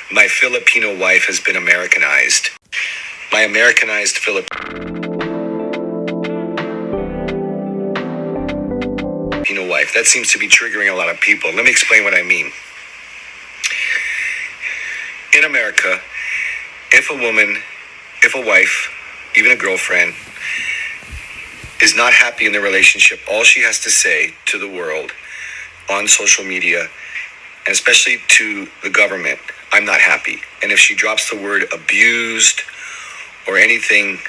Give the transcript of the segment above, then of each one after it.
My Filipino wife has been Americanized. My Americanized Filipino wife. That seems to be triggering a lot of people. Let me explain what I mean. In America, if a wife, even a girlfriend, is not happy in the relationship, all she has to say to the world on social media, and especially to the government, I'm not happy. And if she drops the word abused or anything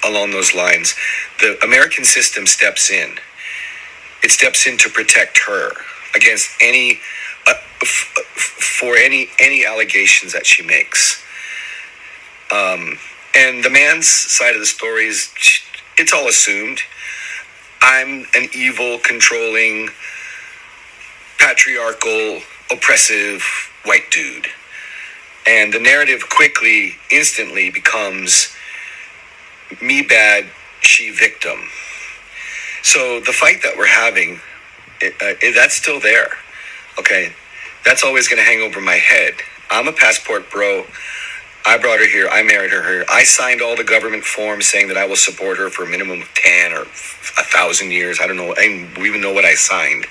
along those lines, the American system steps in. It steps in to protect her against any for any allegations that she makes. And the man's side of the story is, it's all assumed. I'm an evil, controlling, patriarchal, oppressive white dude. And the narrative quickly, instantly becomes me bad, she victim. So the fight that we're having, that's still there. Okay, that's always going to hang over my head. I'm a passport bro. I brought her here. I married her here. I signed all the government forms saying that I will support her for a minimum of 10 or 1,000 years. I don't know. I don't even know what I signed.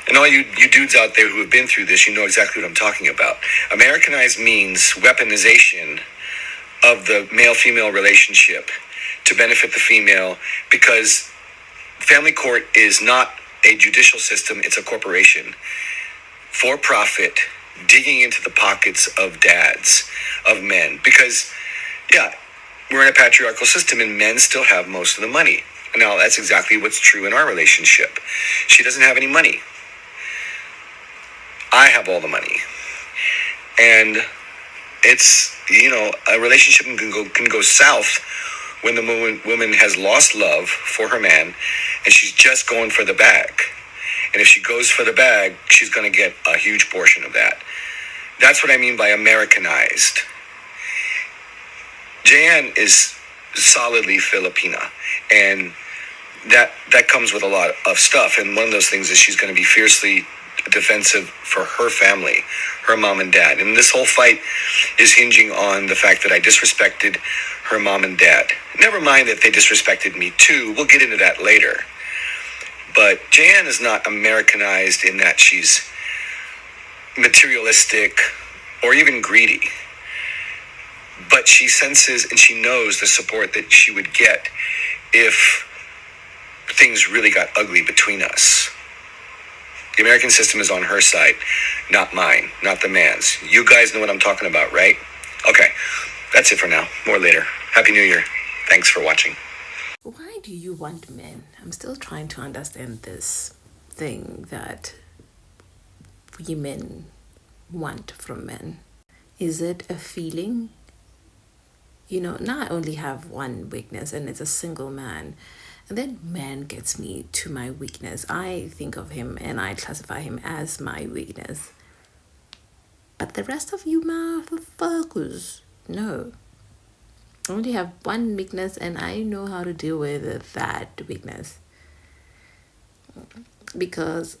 And all you dudes out there who have been through this, you know exactly what I'm talking about. Americanized means weaponization of the male-female relationship to benefit the female, because family court is not a judicial system. It's a corporation for profit, digging into the pockets of dads, of men. Because, yeah, we're in a patriarchal system and men still have most of the money. Now, that's exactly what's true in our relationship. She doesn't have any money. I have all the money. And it's, a relationship can go south when the woman has lost love for her man and she's just going for the bag. And if she goes for the bag, she's going to get a huge portion of that. That's what I mean by Americanized. Jan is solidly Filipina, and that comes with a lot of stuff. And one of those things is she's going to be fiercely defensive for her family, her mom and dad. And this whole fight is hinging on the fact that I disrespected her mom and dad. Never mind that they disrespected me too. We'll get into that later. But Jan is not Americanized in that she's materialistic or even greedy. But she senses and she knows the support that she would get if things really got ugly between us. The American system is on her side, not mine, not the man's. You guys know what I'm talking about, right? Okay, that's it for now. More later. Happy New Year. Thanks for watching. Why do you want men? I'm still trying to understand this thing that women want from men. Is it a feeling? Now I only have one weakness and it's a single man. And then man gets me to my weakness. I think of him and I classify him as my weakness. But the rest of you motherfuckers, no. I only have one weakness and I know how to deal with that weakness. Because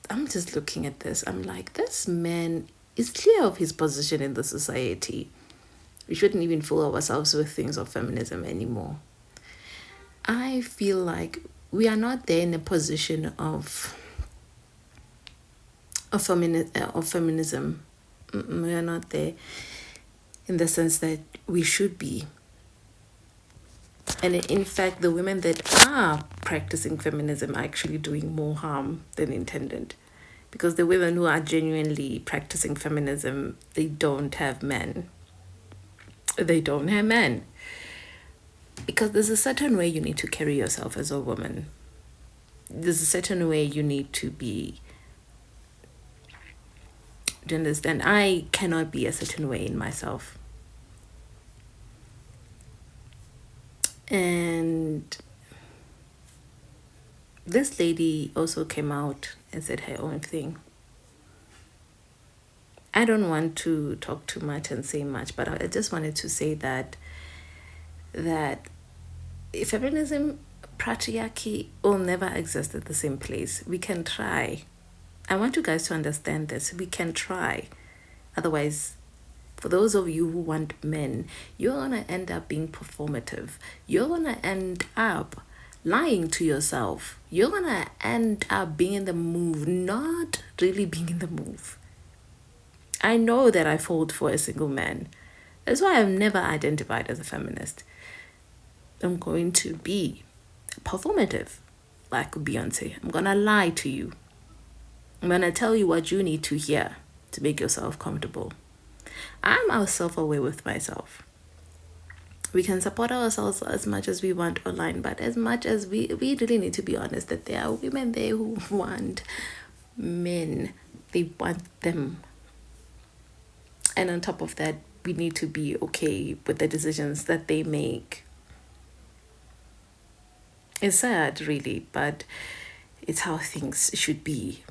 I'm just looking at this. I'm like, this man is clear of his position in the society. We shouldn't even fool ourselves with things of feminism anymore. I feel like we are not there in a position of feminism. We are not there in the sense that we should be. And in fact, the women that are practicing feminism are actually doing more harm than intended. Because the women who are genuinely practicing feminism, they don't have men. They don't have men. Because there's a certain way you need to carry yourself as a woman. There's a certain way you need to be. Do you understand? I cannot be a certain way in myself. And this lady also came out and said her own thing. I don't want to talk too much and say much, but I just wanted to say that feminism, patriarchy will never exist at the same place. We can try, I want you guys to understand this. We can try. Otherwise, for those of you who want men, you're going to end up being performative. You're going to end up lying to yourself. You're going to end up being in the move, not really being in the move. I know that I fought for a single man. That's why I've never identified as a feminist. I'm going to be performative, like Beyonce. I'm going to lie to you. I'm going to tell you what you need to hear to make yourself comfortable. I'm self-aware with myself. We can support ourselves as much as we want online, but as much as we really need to be honest that there are women there who want men. They want them. And on top of that, we need to be okay with the decisions that they make. It's sad, really, but it's how things should be.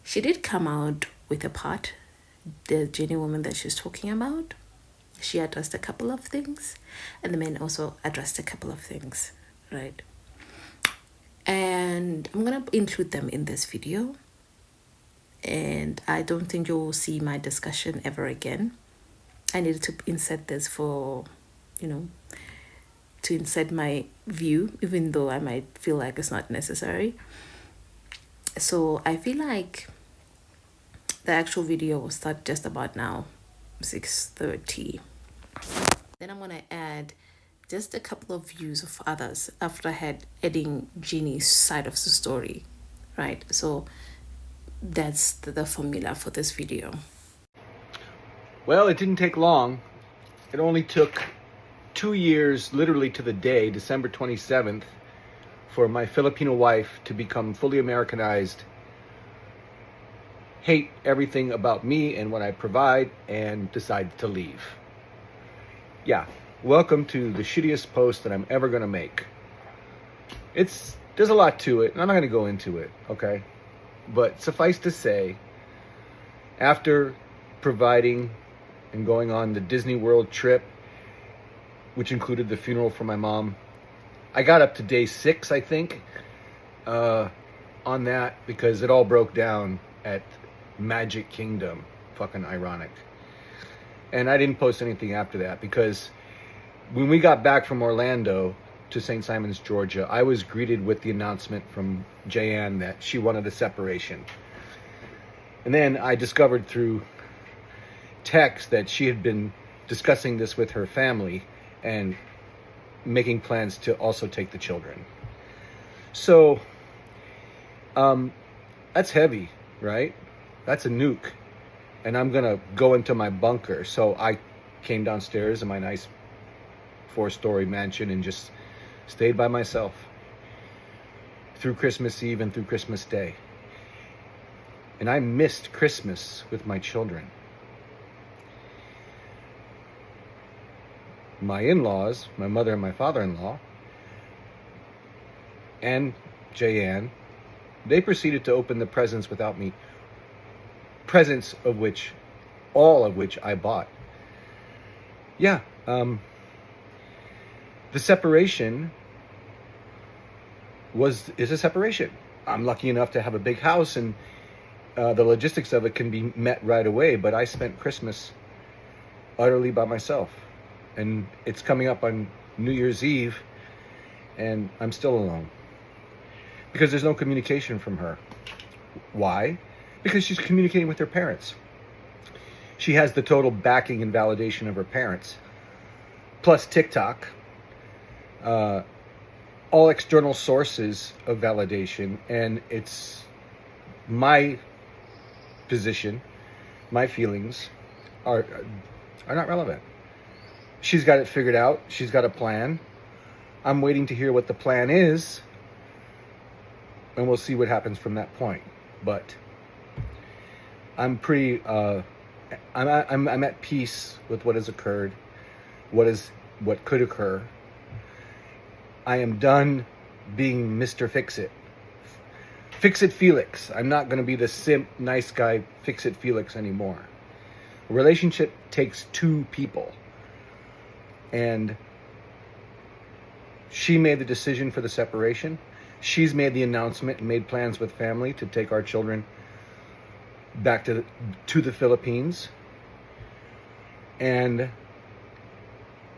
She did come out with a part, the Jenny woman that she's talking about. She addressed a couple of things, and the men also addressed a couple of things, right? And I'm gonna include them in this video. And I don't think you'll see my discussion ever again. I needed to insert this for, to insert my view, even though I might feel like it's not necessary. So I feel like the actual video will start just about now, 6:30. Then I'm gonna add just a couple of views of others after I had adding Jeannie's side of the story, right? So that's the formula for this video. Well, it didn't take long. It only took 2 years, literally to the day, December 27th, for my Filipino wife to become fully Americanized, hate everything about me and what I provide, and decide to leave. Yeah, welcome to the shittiest post that I'm ever gonna make. There's a lot to it, and I'm not gonna go into it, okay? But suffice to say, after providing and going on the Disney World trip, which included the funeral for my mom, I got up to day 6, I think, on that, because it all broke down at Magic Kingdom. Fucking ironic. And I didn't post anything after that, because when we got back from Orlando to St. Simons, Georgia, I was greeted with the announcement from Jayanne that she wanted a separation. And then I discovered through text that she had been discussing this with her family and making plans to also take the children. So, that's heavy, right? That's a nuke. And I'm gonna go into my bunker. So I came downstairs in my nice 4-story mansion and just stayed by myself through Christmas Eve and through Christmas Day. And I missed Christmas with my children. My in-laws, my mother and my father-in-law, and Jayanne, they proceeded to open the presents without me. Presents all of which I bought. Yeah, the separation is a separation. I'm lucky enough to have a big house, and the logistics of it can be met right away, but I spent Christmas utterly by myself. And it's coming up on New Year's Eve, and I'm still alone. Because there's no communication from her. Why? Because she's communicating with her parents. She has the total backing and validation of her parents. Plus TikTok. All external sources of validation. And it's my position, my feelings are not relevant. She's got it figured out. She's got a plan. I'm waiting to hear what the plan is, and we'll see what happens from that point. But I'm pretty. I'm at peace with what has occurred, what could occur. I am done being Mr. Fix-It. Fix-It Felix. I'm not going to be the simp, nice guy, Fix-It Felix anymore. A relationship takes 2 people. And she made the decision for the separation. She's made the announcement and made plans with family to take our children back to the Philippines. And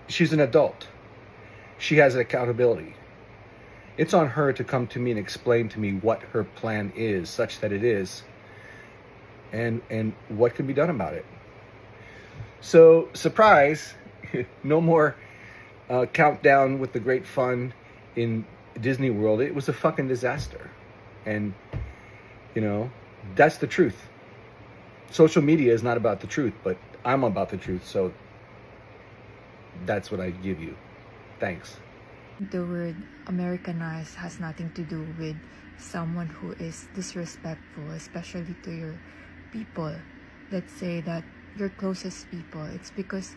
she's an adult. She has accountability. It's on her to come to me and explain to me what her plan is, such that it is, and what can be done about it. So, surprise, no more countdown with the great fun in Disney World. It was a fucking disaster. And, that's the truth. Social media is not about the truth, but I'm about the truth, so that's what I give you. Thanks. The word Americanized has nothing to do with someone who is disrespectful, especially to your people. Let's say that your closest people. It's because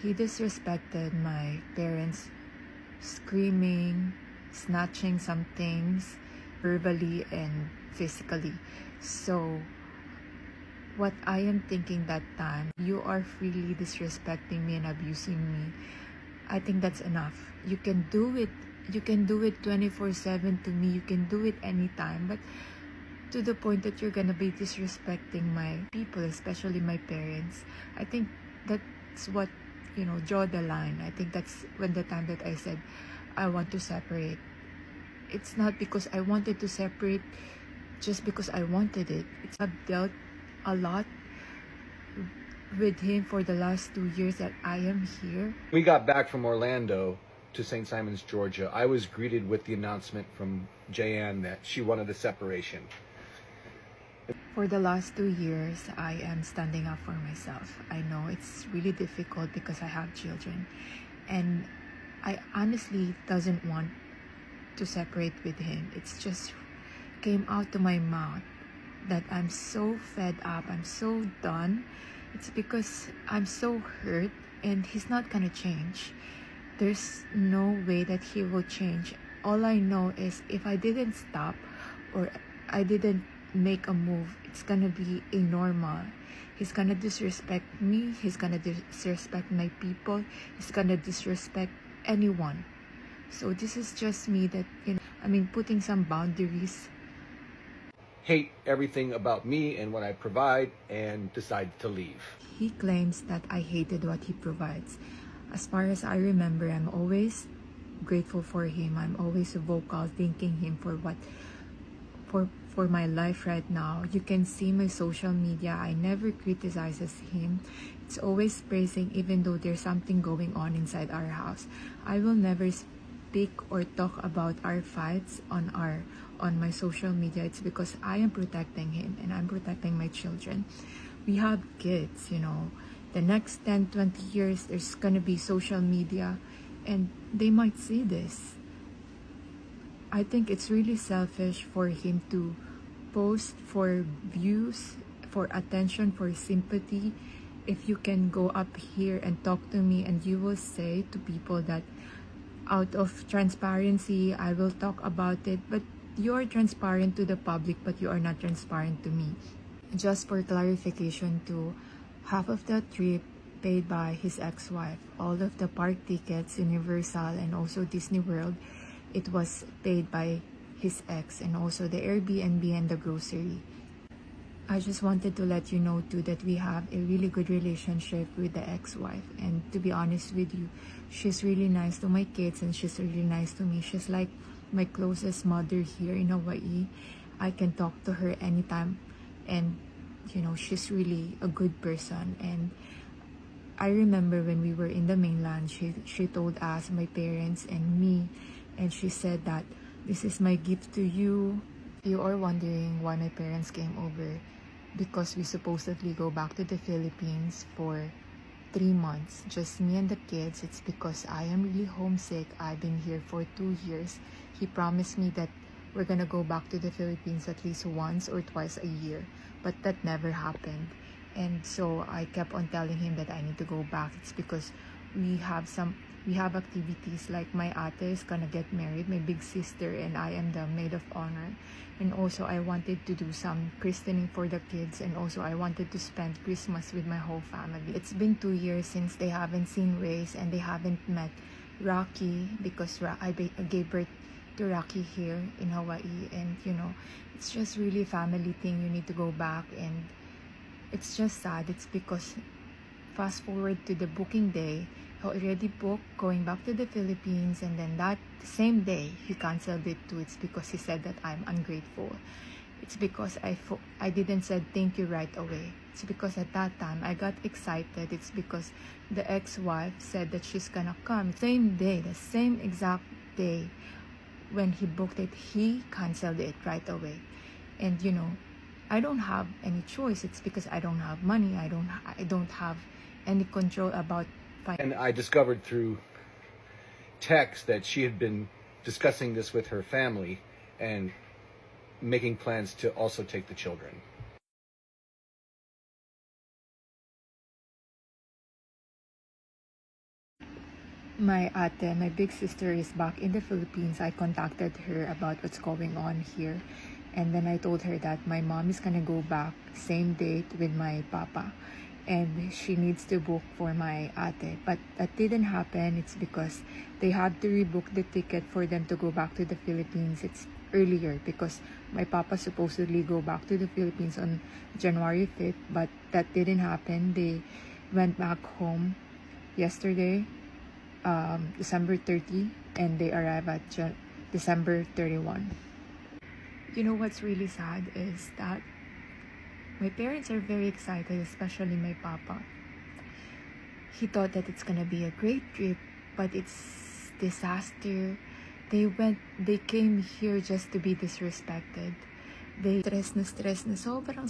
he disrespected my parents, screaming, snatching some things, verbally and physically. So, what I am thinking that time, you are freely disrespecting me and abusing me. I think that's enough. You can do it. You can do it 24/7 to me. You can do it anytime. But to the point that you're gonna be disrespecting my people, especially my parents, I think that's what, draw the line. I think that's when the time that I said I want to separate. It's not because I wanted to separate just because I wanted it. I've dealt a lot with him for the last 2 years that I am here. We got back from Orlando to St. Simons, Georgia. I was greeted with the announcement from Jayanne that she wanted a separation. For the last 2 years, I am standing up for myself. I know it's really difficult because I have children. And I honestly doesn't want to separate with him. It's just came out to my mouth that I'm so fed up. I'm so done. It's because I'm so hurt and he's not gonna change. There's no way that he will change. All I know is if I didn't stop or I didn't make a move, it's gonna be a normal. He's gonna disrespect me. He's gonna disrespect my people. He's gonna disrespect anyone. So this is just me that, putting some boundaries. Hate everything about me and what I provide and decide to leave. He claims that I hated what he provides. As far as I remember, I'm always grateful for him. I'm always vocal, thanking him for my life right now. You can see my social media. I never criticizes him. It's always praising, even though there's something going on inside our house. I will never speak or talk about our fights on my social media. It's because I am protecting him and I'm protecting my children. We have kids, the next 10-20 years there's gonna be social media and they might see this. I think it's really selfish for him to post for views, for attention, for sympathy. If you can go up here and talk to me and you will say to people that out of transparency I will talk about it, but you're transparent to the public but you are not transparent to me. Just for clarification too, half of the trip paid by his ex-wife. All of the park tickets, Universal and also Disney World, it was paid by his ex, and also the Airbnb and the grocery. I just wanted to let you know too that we have a really good relationship with the ex-wife, and to be honest with you, she's really nice to my kids and she's really nice to me. She's like my closest mother here in Hawaii. I can talk to her anytime, and she's really a good person. And I remember when we were in the mainland, she told us, my parents and me, and she said that this is my gift to you. You are wondering why my parents came over, because we supposedly go back to the Philippines for 3 months, just me and the kids. It's because I am really homesick. I've been here for 2 years. He promised me that we're gonna go back to the Philippines at least once or twice a year, but that never happened. And so I kept on telling him that I need to go back. It's because we have activities, like my ate is gonna get married, my big sister, and I am the maid of honor. And also I wanted to do some christening for the kids, and also I wanted to spend Christmas with my whole family. It's been 2 years since they haven't seen Race and they haven't met Rocky, because I gave birth to Rocky here in Hawaii, and it's just really family thing. You need to go back, and it's just sad. It's because fast forward to the booking day, he already booked going back to the Philippines, and then that same day he canceled it too. It's because he said that I'm ungrateful. It's because I didn't said thank you right away. It's because at that time I got excited. It's because the ex-wife said that she's gonna come. Same day, the same exact day when he booked it, he canceled it right away. And I don't have any choice. It's because I don't have money. I don't have any control about And I discovered through text that she had been discussing this with her family and making plans to also take the children. My ate, my big sister, is back in the Philippines. I contacted her about what's going on here. And then I told her that my mom is gonna go back same date with my papa. And she needs to book for my ate. But that didn't happen. It's because they had to rebook the ticket for them to go back to the Philippines. It's earlier because my papa supposedly go back to the Philippines on January 5th. But that didn't happen. They went back home yesterday, December 30, and they arrive at December 31. You know what's really sad is that my parents are very excited, especially my papa. He thought that it's gonna be a great trip, but it's disaster. They came here just to be disrespected. They stress na sobrang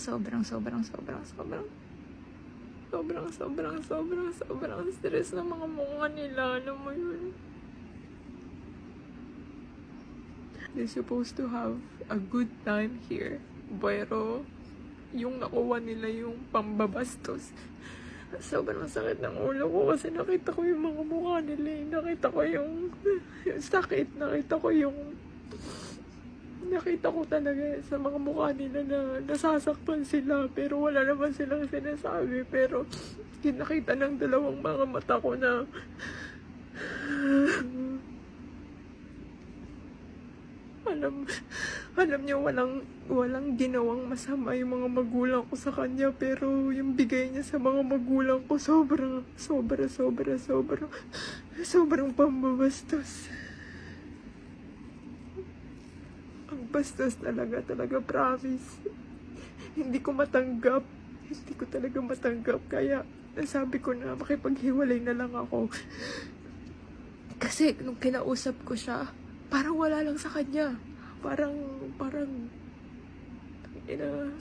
stress ng mga mukha nila, alam mo yun. They're supposed to have a good time here, pero yung nakuha nila yung pambabastos. Sobrang sakit ng ulo ko kasi nakita ko yung mga mukha nila. Nakita ko yung sakit. Nakita ko talaga sa mga mukha nila na nasasaktan sila, pero wala naman silang sinasabi. Pero nakita ng dalawang mga mata ko na alam niyo, walang ginawang masama yung mga magulang ko sa kanya, pero yung bigay niya sa mga magulang ko sobrang pambabastos. Ang bastos talaga, promise. Hindi ko talaga matanggap, kaya nasabi ko na makipaghiwalay na lang ako. Kasi nung kinausap ko siya, parang wala lang sa kanya. Parang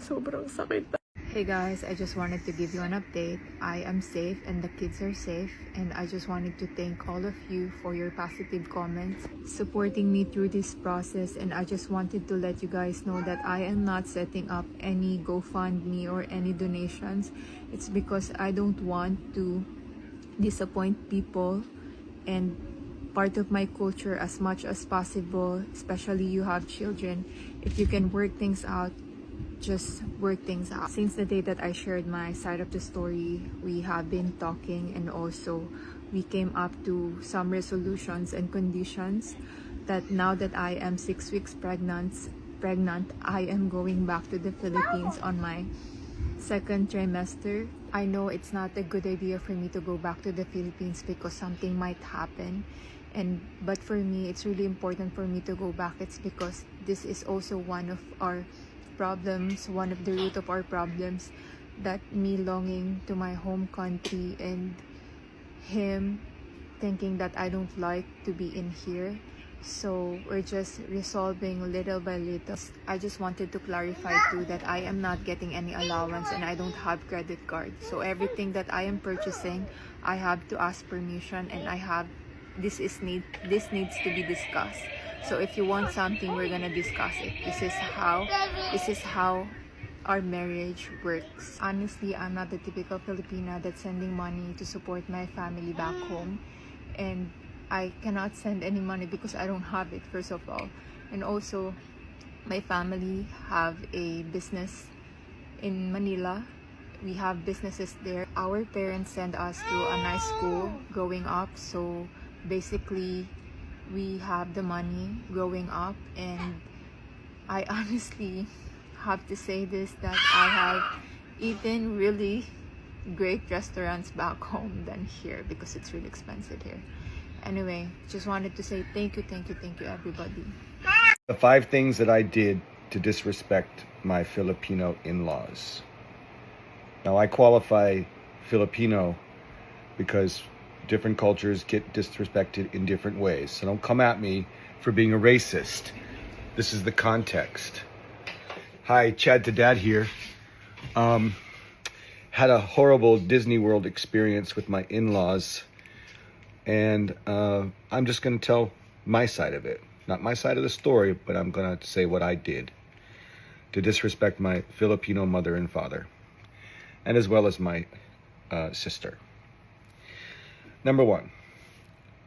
sobrang sakit. Hey guys, I just wanted to give you an update. I am safe and the kids are safe, and I just wanted to thank all of you for your positive comments, supporting me through this process. And I just wanted to let you guys know that I am not setting up any GoFundMe or any donations. It's because I don't want to disappoint people, and part of my culture as much as possible, especially you have children, if you can work things out, just work things out. Since the day that I shared my side of the story, we have been talking, and also we came up to some resolutions and conditions that now that I am 6 weeks pregnant, I am going back to the Philippines on my second trimester. I know it's not a good idea for me to go back to the Philippines because something might happen, but for me it's really important for me to go back. It's because this is also one of our problems, one of the root of our problems, that me longing to my home country and him thinking that I don't like to be in here. So we're just resolving little by little. I just wanted to clarify too that I am not getting any allowance and I don't have credit card. So everything that I am purchasing, I have to ask permission, and this needs to be discussed. So if you want something, we're gonna discuss it. This is how our marriage works. Honestly, I'm not the typical Filipina that's sending money to support my family back home, and I cannot send any money because I don't have it, first of all. And also, my family have a business in Manila. We have businesses there. Our parents send us to a nice school growing up, so basically we have the money growing up, and I honestly have to say this, that I have eaten really great restaurants back home than here because it's really expensive here. Anyway, just wanted to say thank you everybody. The 5 things that I did to disrespect my Filipino in-laws. Now, I qualify Filipino because different cultures get disrespected in different ways. So don't come at me for being a racist. This is the context. Hi, Chad2Dad here. Had a horrible Disney World experience with my in-laws. And I'm just going to tell my side of it. Not my side of the story, but I'm going to say what I did to disrespect my Filipino mother and father, and as well as my sister. Number 1,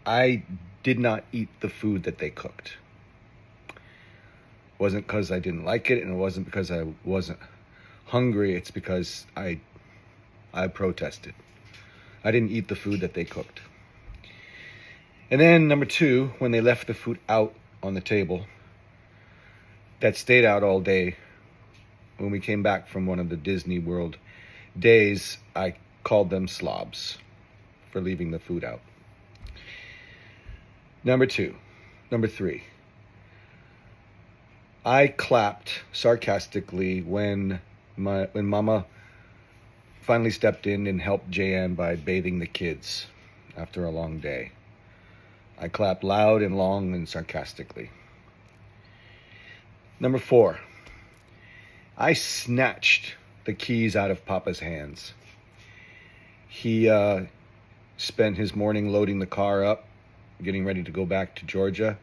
I did not eat the food that they cooked. It wasn't because I didn't like it, and it wasn't because I wasn't hungry. It's because I protested. I didn't eat the food that they cooked. And then number 2, when they left the food out on the table, that stayed out all day, when we came back from one of the Disney World days, I called them slobs for leaving the food out. Number 3, I clapped sarcastically when Mama finally stepped in and helped JM by bathing the kids after a long day. I clapped loud and long and sarcastically. Number 4, I snatched the keys out of Papa's hands. He spent his morning loading the car up, getting ready to go back to Georgia,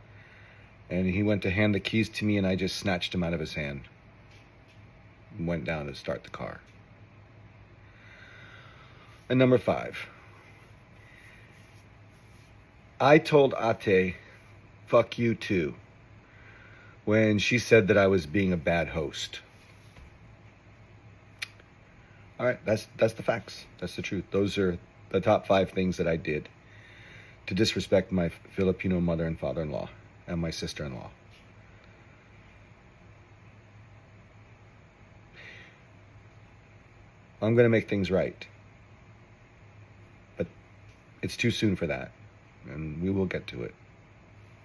and he went to hand the keys to me, and I just snatched them out of his hand and went down to start the car. And number 5, I told Ate, fuck you too, when she said that I was being a bad host. All right, that's the facts. That's the truth. Those are the top 5 things that I did to disrespect my Filipino mother and father-in-law and my sister-in-law. I'm going to make things right. But it's too soon for that. And we will get to it.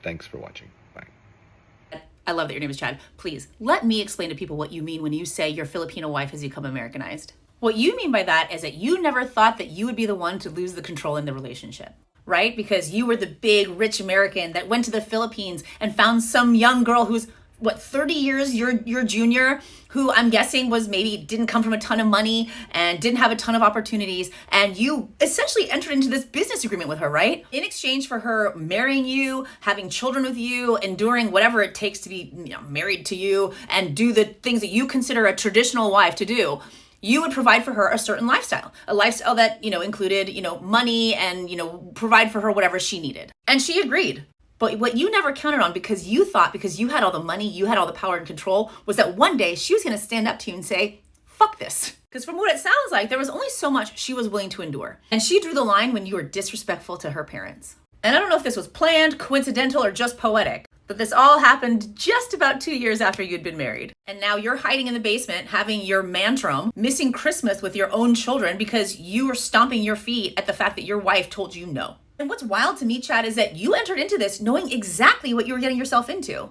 Thanks for watching. Bye. I love that your name is Chad. Please, let me explain to people what you mean when you say your Filipino wife has become Americanized. What you mean by that is that you never thought that you would be the one to lose the control in the relationship, right? Because you were the big, rich American that went to the Philippines and found some young girl who's, 30 years your junior, who I'm guessing didn't come from a ton of money and didn't have a ton of opportunities. And you essentially entered into this business agreement with her, right? In exchange for her marrying you, having children with you, enduring whatever it takes to be married to you and do the things that you consider a traditional wife to do. You would provide for her a certain lifestyle, a lifestyle that, included, money and, provide for her whatever she needed. And she agreed. But what you never counted on, because you thought, because you had all the money, you had all the power and control, was that one day she was going to stand up to you and say, fuck this. Because from what it sounds like, there was only so much she was willing to endure. And she drew the line when you were disrespectful to her parents. And I don't know if this was planned, coincidental, or just poetic, but this all happened just about 2 years after you'd been married. And now you're hiding in the basement, having your mantrum, missing Christmas with your own children because you were stomping your feet at the fact that your wife told you no. And what's wild to me, Chad, is that you entered into this knowing exactly what you were getting yourself into.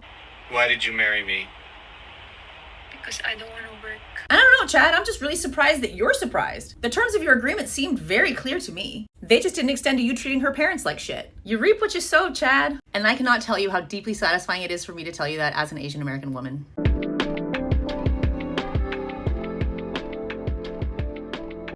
Why did you marry me? Because I don't want to work. I don't know, Chad. I'm just really surprised that you're surprised. The terms of your agreement seemed very clear to me. They just didn't extend to you treating her parents like shit. You reap what you sow, Chad. And I cannot tell you how deeply satisfying it is for me to tell you that as an Asian American woman.